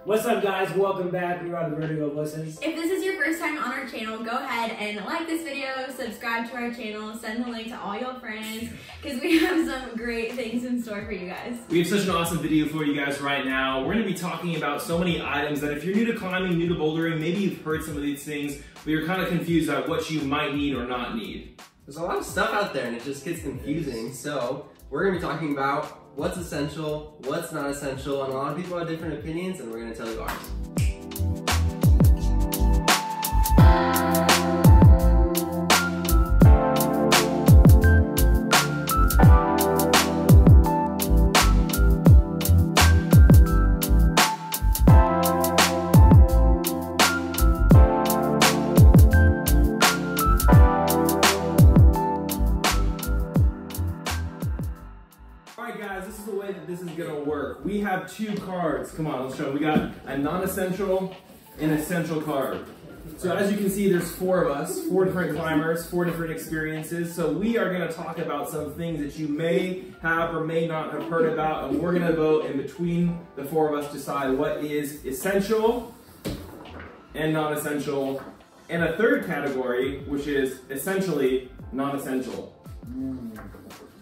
What's up, guys? Welcome back. We are the Verdigo Voces. If this is your first time on our channel, go ahead and like this video, subscribe to our channel, send the link to all your friends, because we have some great things in store for you guys. We have such an awesome video for you guys right now. We're going to be talking about so many items that if you're new to climbing, new to bouldering, maybe you've heard some of these things, but you're kind of confused about what you might need or not need. There's a lot of stuff out there and it just gets confusing. So we're going to be talking about what's essential, what's not essential, and a lot of people have different opinions, and we're going to tell you ours. This is gonna work. We have two cards. Come on, let's show them. We got a non-essential and essential card. So as you can see, there's four of us, four different climbers, four different experiences. So we are gonna talk about some things that you may have or may not have heard about, and we're gonna vote in between the four of us, decide what is essential and non-essential, and a third category, which is essentially non-essential.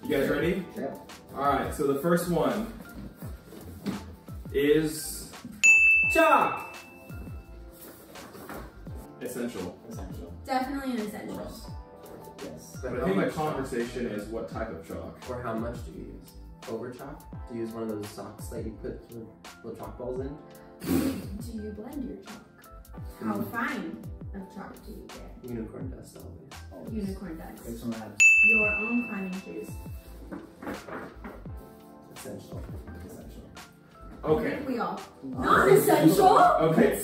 You guys ready? Yeah. Alright, so the first one is chalk. Essential. Essential. Definitely an essential. Yes. But I think the conversation is what type of chalk. Or how much do you use? Over chalk? Do you use one of those socks that you put little chalk balls in? Do you blend your chalk? How fine of chalk do you get? Unicorn dust always. Unicorn dust. Take some labs. Your own climbing shoes. Essential. Essential. Okay. I think we all. Non-essential? Okay.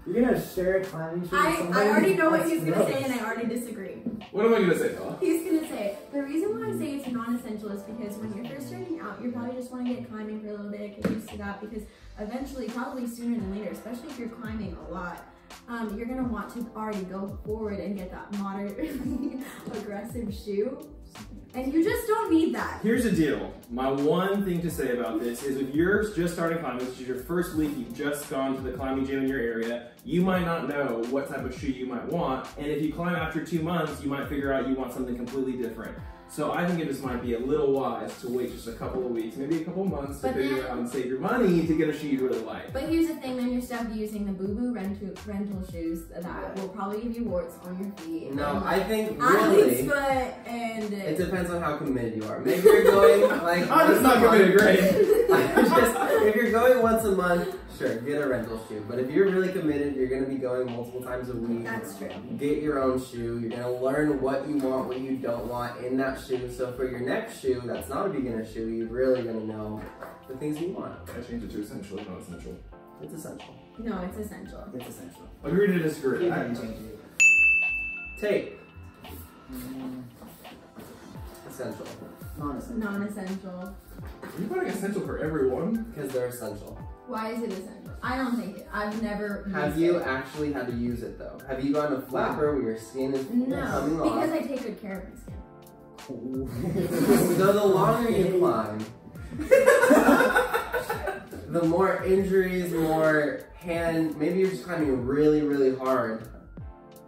You're gonna share a climbing shoe with I somebody? already know what he's That's gonna say, gross. and I already disagree. What am I gonna say, Paul? He's gonna say, the reason why I say it's non-essential is because when you're first starting out, you probably just want to get climbing for a little bit, get used to that, because eventually, probably sooner than later, especially if you're climbing a lot, you're gonna want to already go forward and get that moderately aggressive shoe. And you just don't need that. Here's the deal. My one thing to say about this is if you're just starting climbing, this is your first week, you've just gone to the climbing gym in your area, you might not know what type of shoe you might want. And if you climb after 2 months, you might figure out you want something completely different. So I think it just might be a little wise to wait just a couple of weeks, maybe a couple of months to figure out and save your money to get a shoe you really like. But here's the thing, then you're stuck using the boo-boo rental shoes that will probably give you warts on your feet. No, I think athlete's really, foot and it depends on how committed you are. Maybe you're going like I'm just not committed, great. if you're going once a month, sure, get a rental shoe. But if you're really committed, you're going to be going multiple times a week. That's true. Get your own shoe. You're going to learn what you want, what you don't want in that shoe. So for your next shoe, that's not a beginner shoe, you're really going to know the things you want. I changed it to essential, not essential. It's essential. No, it's essential. It's essential. Agree to disagree. You can change it. Tape. Essential. Non-essential. Non-essential. Are you putting essential for everyone? Because they're essential. Why is it essential? I don't think it. I've never used Have you it. actually had to use it though? Have you gotten a flapper where your skin is No, coming off? because I take good care of my skin. So the longer you climb, the more injuries, more hand, maybe you're just climbing really, really hard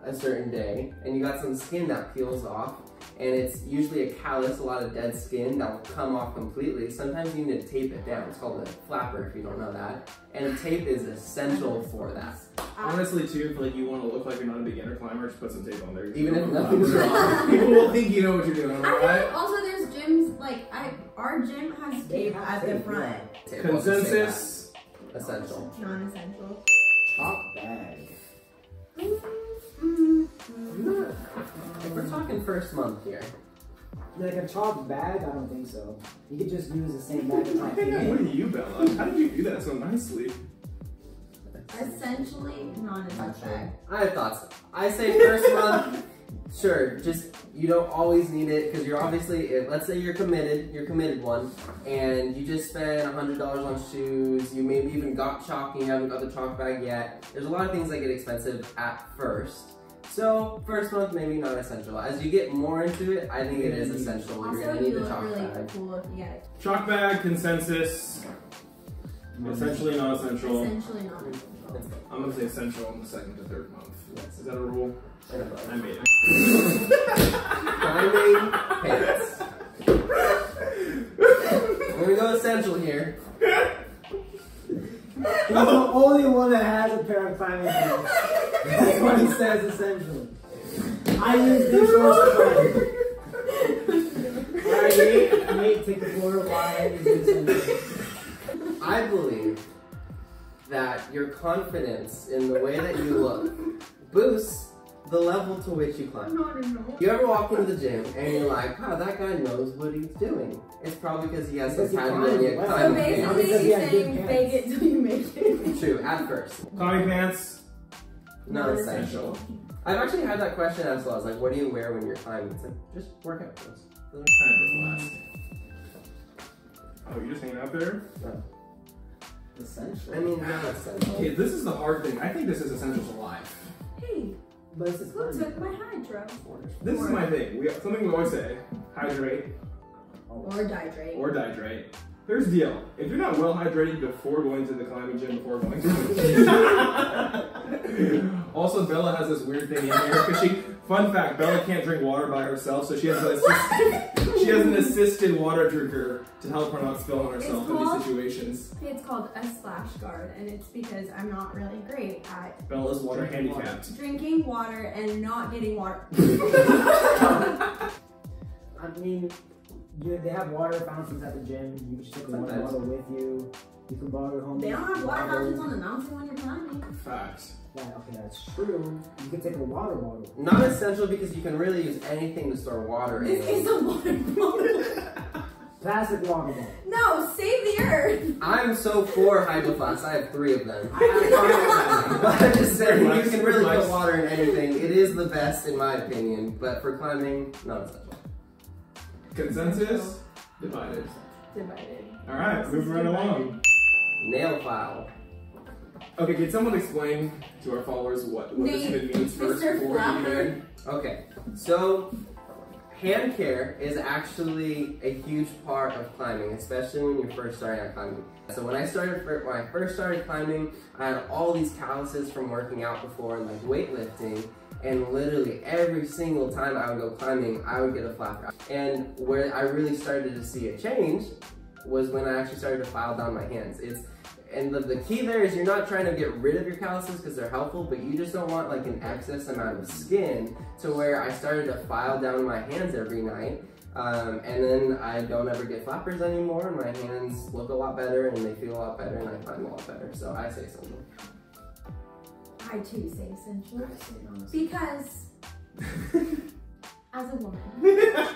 a certain day, and you got some skin that peels off, and it's usually a callus, a lot of dead skin that will come off completely. Sometimes you need to tape it down. It's called a flapper if you don't know that. And tape is essential for that. Honestly, too, if like you want to look like you're not a beginner climber, just put some tape on there. Even if nothing's wrong. People will think you know what you're doing, right? Also, there's gyms, like, our gym has tape at the front. Tape Consensus. essential. Non-essential. Top bag. If we're talking first month here. Like a chalk bag? I don't think so. You could just use the same bag as my What are you, Bella? How did you do that so nicely? Essentially non-essential. I have thoughts. I say first month, sure, just you don't always need it because you're obviously, let's say you're committed one, and you just spent $100 on shoes, you maybe even got chalk and you haven't got the chalk bag yet. There's a lot of things that get expensive at first. So first month, maybe not essential. As you get more into it, I think it is essential. You're Also, gonna need you the look chalk really bag. cool if you get it. Chalk bag, consensus. Essentially non-essential. Essentially non-essential. I'm gonna say essential in the second to third month. Yes. Is that a rule? I made it. Climbing pants. We're gonna go essential here. He's the only one that has a pair of climbing pants. That's why he says essential. I use these shorts to climb. Alright, Nate, take the floor. Why is it essential? I believe that your confidence in the way that you look boosts the level to which you climb. You ever walk into the gym and you're like, wow, that guy knows what he's doing. It's probably because he has some tiny So climbing basically, pants. he's saying fake it till you make it. True, at first. Climbing pants. Not essential. I've actually had that question asked a lot. I was like, what do you wear when you're climbing? It's like, just workout clothes. Kind of last. Oh, you're just hanging out there? No. Essential. I mean, not essential. Okay, this is the hard thing. I think this is essential to life. Hey, But it's just who funny. took my hydro? This is my thing. Something we always say: hydrate Or dihydrate. or dihydrate. Here's the deal: if you're not well hydrated before going to the climbing gym, before going to the gym. Also, Bella has this weird thing in here because she. Fun fact: Bella can't drink water by herself, so she has an assisted water drinker to help her not spill on herself in these situations. It's called a splash guard, and it's because I'm not really great at Bella's water handicapped. drinking water and not getting water. I mean, they have water fountains at the gym. You can just take a water Sometimes. bottle with you. You can borrow your home. They don't have water fountains on the mountain when you're climbing. Facts. Yeah, okay, that's true. You can take a water bottle. Not essential because you can really use anything to store water This in. is a water bottle. Plastic water bottle. No, save the earth. I'm so for hydro flasks. I have 3 of them. I But I'm just saying, Relax, you can really relax. put water in anything. It is the best in my opinion, but for climbing, not essential. Consensus? Divided. Divided. All right, moving right along. Nail file. Okay, can someone explain to our followers what this even means first Mr. before we Flapper. begin? Okay, so hand care is actually a huge part of climbing, especially when you're first starting out climbing. So when I first started climbing, I had all these calluses from working out before and like weightlifting, and literally every single time I would go climbing, I would get a flapper. And where I really started to see a change was when I actually started to file down my hands. And the key there is you're not trying to get rid of your calluses because they're helpful, but you just don't want like an excess amount of skin to where I started to file down my hands every night. And then I don't ever get flappers anymore, and my hands look a lot better and they feel a lot better and I climb a lot better. So I say something. I too say essential because as a woman, as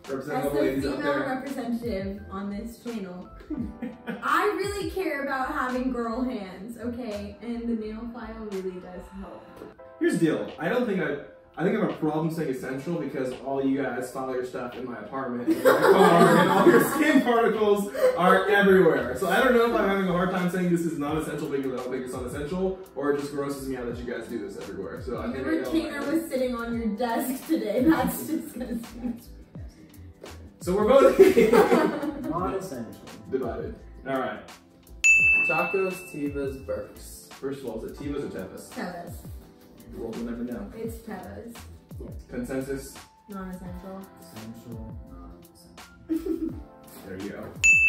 Represent the the ladies out female there. representative on this channel, I really care about having girl hands, okay? And the nail file really does help. Here's the deal. I think I have a problem saying essential because all you guys file your stuff in my apartment and my car and all your skin particles are everywhere. So I don't know if I'm having a hard time saying this is not essential because I don't think it's not essential, or it just grosses me out that you guys do this everywhere. So I think Your retainer was sitting on your desk today. That's disgusting. So we're both Non-essential. divided. All right. Chacos, Tivas, Burks. First of all, is it Tevas or Tevas? Tevas. The world will never know. It's Tevas. Consensus? Non-essential. Essential. Non-essential. There you go.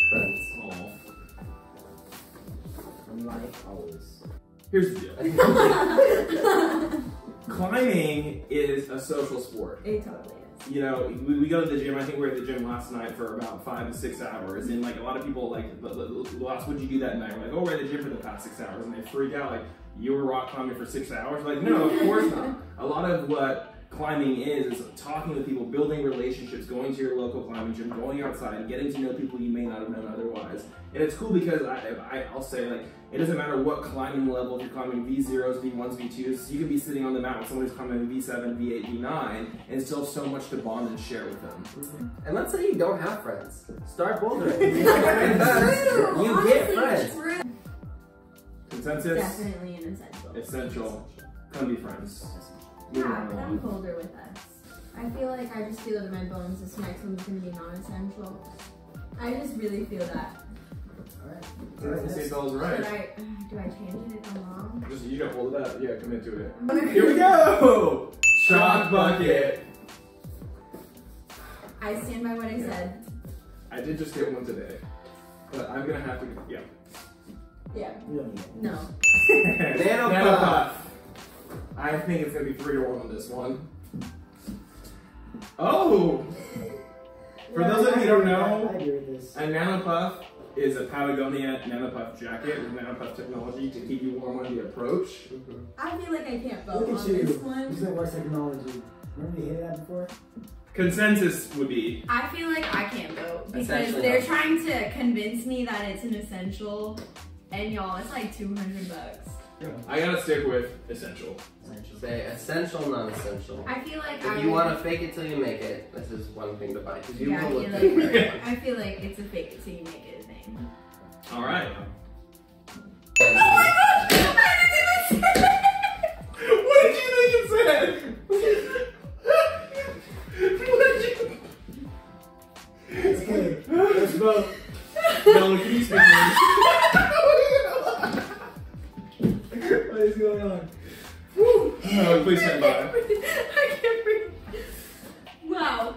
Friends. Oh. From life, always. Here's the deal. Climbing is a social sport. It totally is. You know, we go to the gym. I think we were at the gym last night for about 5 to 6 hours, and like a lot of people like, "Lots, what'd you do that night?" We're like, "Oh, we're at the gym for the past 6 hours," and they freak out like, "You were rock climbing for 6 hours?" Like, no, of course not. A lot of what climbing is talking with people, building relationships, going to your local climbing gym, going outside, getting to know people you may not have known otherwise. And it's cool because I'll say, like, it doesn't matter what climbing level, if you're climbing V0s, V1s, V2s, you can be sitting on the mountain with someone who's climbing V7, V8, V9, and still so much to bond and share with them. And let's say you don't have friends. Start bouldering. True. You get Honestly, friends. true. Consensus? Definitely an essential. Essential. Come be friends. Yeah, Moving but on. I'm colder with us. I feel like I just feel it in my bones this next one's gonna be non-essential. I just really feel that. Alright. Let's see if that was Do right. I change it if I'm wrong? Just, you gotta hold it up. Yeah, commit to it. Here we go! Chalk bucket. I stand by what I said. I did just get one today. But I'm gonna have to, yeah. Yeah. You don't need it. No. Nano Puff. I think it's gonna be 3-1 on this one. Oh! For those of you who don't know, I agree with this. a Nano Puff is a Patagonia Nano Puff jacket with Nano Puff technology to keep you warm on the approach. I feel like I can't vote Look at on you. this one. Use the worst technology. Remember you hated that before? Consensus would be I feel like I can't vote because Essential. they're trying to convince me that it's an essential, and y'all, it's like $200. I gotta stick with essential. Essential. Say essential, non-essential. I feel like If you want to fake it till you make it, this is one thing to buy. Because you yeah, will look I feel good. like, I feel like it's a fake it till you make it thing. Alright. Oh my gosh! I didn't even say it! What did you think it said? What did you... It's okay. Let's vote. No, can you speak English? What is going on? Oh, please stand by. I can't breathe. Wow.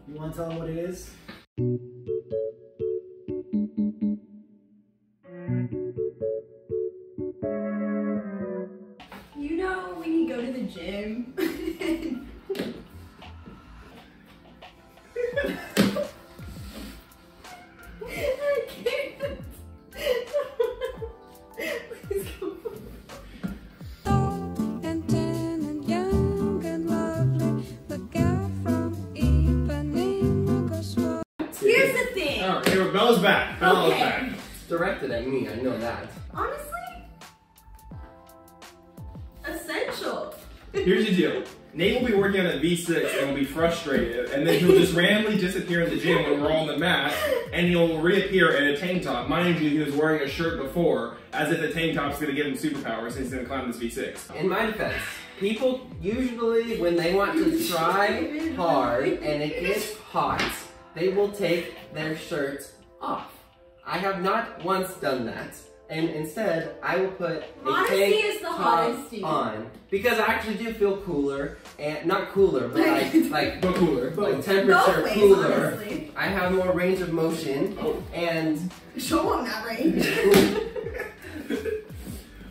You want to tell them what it is? You know when you go to the gym. I can't. Please go. And tan and young and lovely, the girl from Ipanema goes for. Here's the thing. Alright, here, Bella's back. Bella's Okay. back. It's directed at me, I know that. Honestly, essential. Here's the deal. Nate will be working on that V6 and will be frustrated, and then he'll just randomly disappear in the gym when we're all on the mat, and he'll reappear in a tank top. Mind you, he was wearing a shirt before, as if the tank top's gonna give him superpowers and he's gonna climb this V6. In my defense, people usually, when they want to try hard and it gets hot, they will take their shirts off. I have not once done that. And instead, I will put a Honesty tank is the top honesty. on because I actually do feel cooler and not cooler, but like But cooler. like temperature Both ways, cooler. honestly. I have more range of motion Oh. and Show them that range.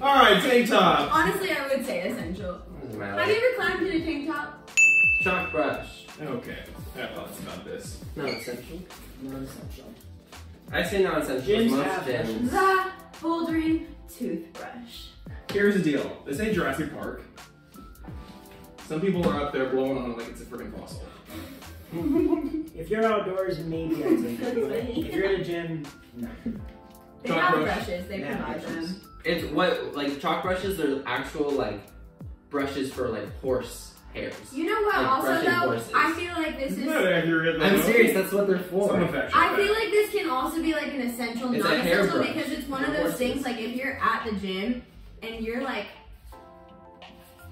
Alright, tank top. Honestly, I would say essential. doesn't Have matter. you ever climbed in a tank top? Chalk brush, Okay, I have thoughts about this. not essential. Non-essential. I say non-essential. Gyms Most have gyms. The bouldering toothbrush. Here's the deal. This ain't Jurassic Park. Some people are up there blowing on it like it's a freaking fossil. If you're outdoors, maybe I take it. But if you're in a gym, no. They Chalk have brush. brushes. They Yeah, provide brushes. them. It's what like chalk brushes are actual like brushes for like horse hairs. You know what? Like Also, brushing though, horses. I feel like this Isn't is. that accurate? I'm though? serious, that's what they're for. Someone fact check I feel that. like this can also be like an essential, It's a hair non-essential brush because it's one for of those horses. things. Like if you're at the gym and you're like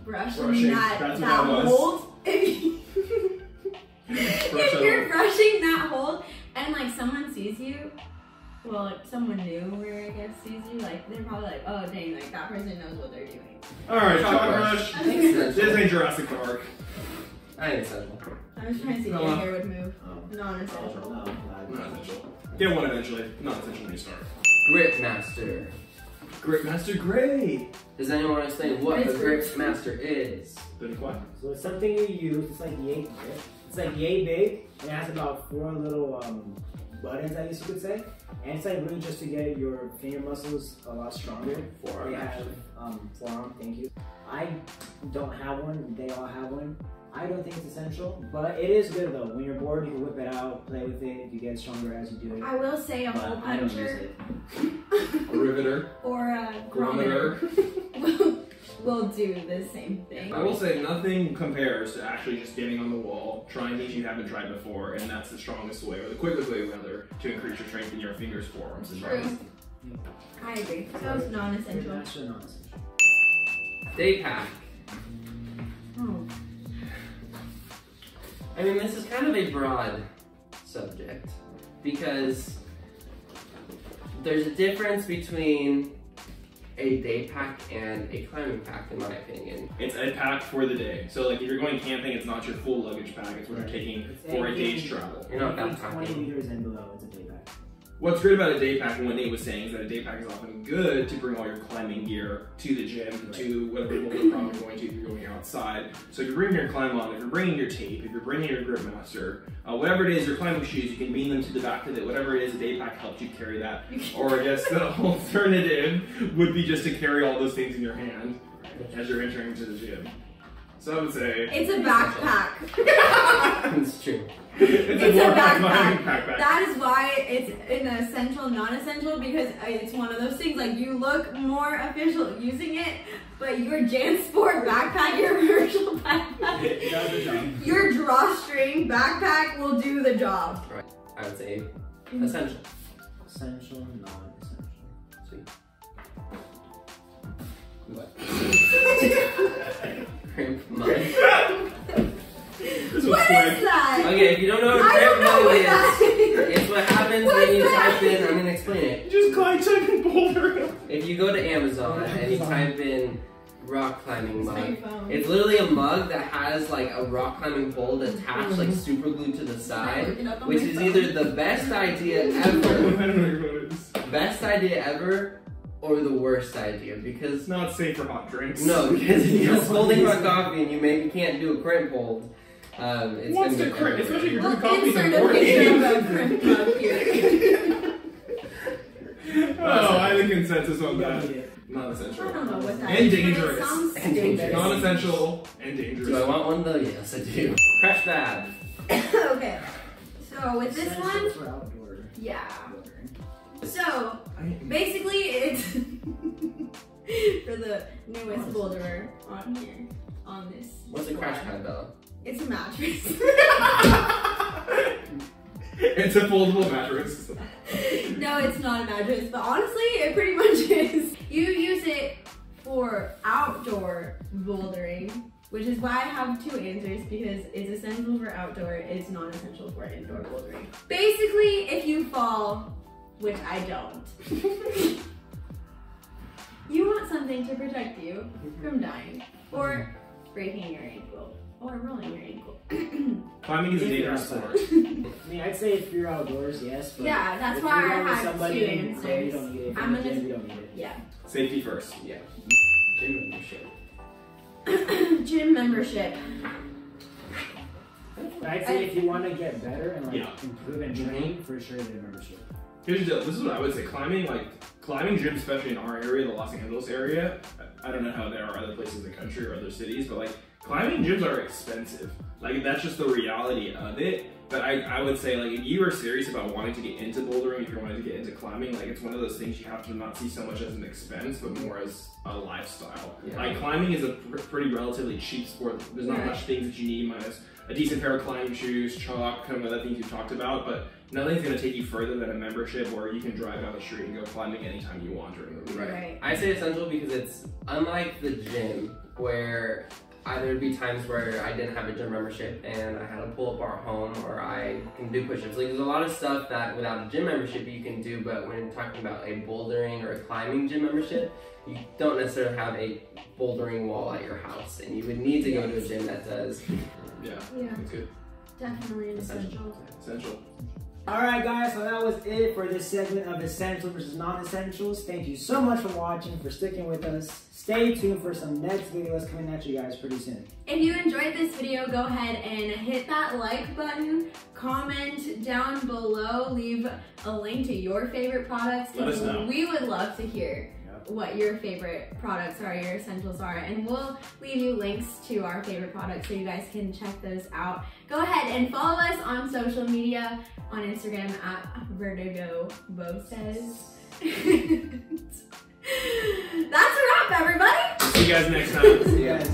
brushing Brushing, that that's what that was. hold, Brush if that you're hold. brushing that hold and like someone sees you, well, like someone new where I guess sees you, like they're probably like, oh dang, like that person knows what they're doing. Alright, Chalk chalk brush. brush. Essential. This ain't Jurassic Park. I think essential. I was trying to see if No, your hair would move. Oh. Non-essential. Not essential. Get one eventually. Not essential when you start. Grip Master. Grip Master Gray. Does anyone want to explain what the Grip Master is? Been quiet. So it's something you use. It's like yay. It's like yay big. And it has about 4 little buttons, I guess you could say. And it's like really just to get your finger muscles a lot stronger. Forearm, They have actually. forearm. Thank you. I don't have one. They all have one. I don't think it's essential, but it is good though. When you're bored, you can whip it out, play with it. You get stronger as you do it. I will say a hole But I don't use puncher it. A riveter. or a Chronometer. will do the same thing. I will say nothing compares to actually just getting on the wall, trying things you haven't tried before, and that's the strongest way, or the quickest way rather, to increase your strength in your fingers, forearms, and True. arms. I agree. So it's non-essential. Master, non-essential. Day Pack. Oh. I mean, this is kind of a broad subject because there's a difference between a day pack and a climbing pack, in my opinion. It's a pack for the day. So like if you're going camping, it's not your full luggage pack. It's what you're taking for a day's travel. You're not Anything backpacking. 20 meters and below, it's a day pack. What's great about a day pack, and what Nate was saying, is that a day pack is often good to bring all your climbing gear to the gym, to whatever boulder you're probably going to if you're going outside. So if you're bringing your climb on, if you're bringing your tape, if you're bringing your grip master, whatever it is, your climbing shoes, you can beam them to the back of it. Whatever it is, a day pack helps you carry that. Or I guess the alternative would be just to carry all those things in your hand as you're entering into the gym. So I would say It's a backpack. It's true. it's It's more a like backpack. backpack. That is why it's an essential, non-essential, because it's one of those things, like, you look more official using it, but your JanSport backpack, your commercial backpack, It does the job. your drawstring backpack will do the job. Right. I would say essential. Essential, non-essential. Sweet. What? Crimp mug. This was What quick. is that? Okay, if you don't know what a I don't crimp know mug what is, that is. it's what happens What when is you that? type in, I'm gonna explain it. Just climb, type in boulder. If you go to Amazon and you type in rock climbing It's on mug, your phone. it's literally a mug that has like a rock climbing pole attached, like super glued to the side, Look it up on which my is phone. either the best idea I ever, don't know your moves. best idea ever, or the worst idea because It's not safe for hot drinks. no, because if you're holding my coffee and you maybe can't do a crimp hold, it's What's gonna the be crimp? Especially your We'll coffee's insert a important. picture of a crimp mug here. Oh, I have a consensus on that. Yeah. Non-essential. I don't know what that And is, but dangerous. It sounds And stupid. dangerous. Non-essential and Do I dangerous. want one though? Yes, I do. Crash pad. Okay, so with this Essential one, for outdoor yeah. bouldering. So basically, it's for the newest boulderer on here, on this. What's a crash squad. pad though? It's a mattress. It's a foldable mattress. No, it's not a mattress, but honestly, it pretty much is. You use it for outdoor bouldering, which is why I have two answers, because it's essential for outdoor, it's non-essential for indoor bouldering. Basically, if you fall, which I don't, you want something to protect you from dying, or breaking your ankle, or rolling your ankle. Climbing is a If you're dangerous outside. sport. I mean, I'd say if you're outdoors, yes. But Yeah, that's if why you're I going with had somebody two and you answers. don't need it. If I'm you're in the gonna- gym, you don't need it. Yeah. Safety first. Yeah. Gym membership. Gym membership. But I'd say if you want to get better and like Yeah. improve and train, for sure, get a membership. Here's the deal. This is what I would say. Climbing gyms, especially in our area, the Los Angeles area. I don't know how there are other places in the country or other cities, but like climbing gyms are expensive. Like that's just the reality of it. But I would say like if you are serious about wanting to get into bouldering, if you're wanting to get into climbing, like it's one of those things you have to not see so much as an expense, but more as a lifestyle. Yeah. Like climbing is a pretty relatively cheap sport. There's not Right. much things that you need minus a decent pair of climbing shoes, chalk, kind of other things you've talked about, but nothing's gonna take you further than a membership where you can drive down the street and go climbing anytime you want during the week. Right. I say essential because it's unlike the gym where there'd be times where I didn't have a gym membership and I had a pull-up bar at home, or I can do push-ups. Like there's a lot of stuff that without a gym membership you can do, but when you're talking about a bouldering or a climbing gym membership, you don't necessarily have a bouldering wall at your house, and you would need to go to a gym that does. Yeah, Yeah, that's good. definitely an essential. Essential. Alright guys, so that was it for this segment of essential versus non-essentials. Thank you so much for watching, for sticking with us. Stay tuned for some next videos coming at you guys pretty soon. If you enjoyed this video, go ahead and hit that like button, comment down below, leave a link to your favorite products. Let us know. We would love to hear what your favorite products are, your essentials are, and we'll leave you links to our favorite products so you guys can check those out. Go ahead and follow us on social media, on Instagram at Verdigo Voces. That's a wrap, everybody! See you guys next time. So yeah. Guys.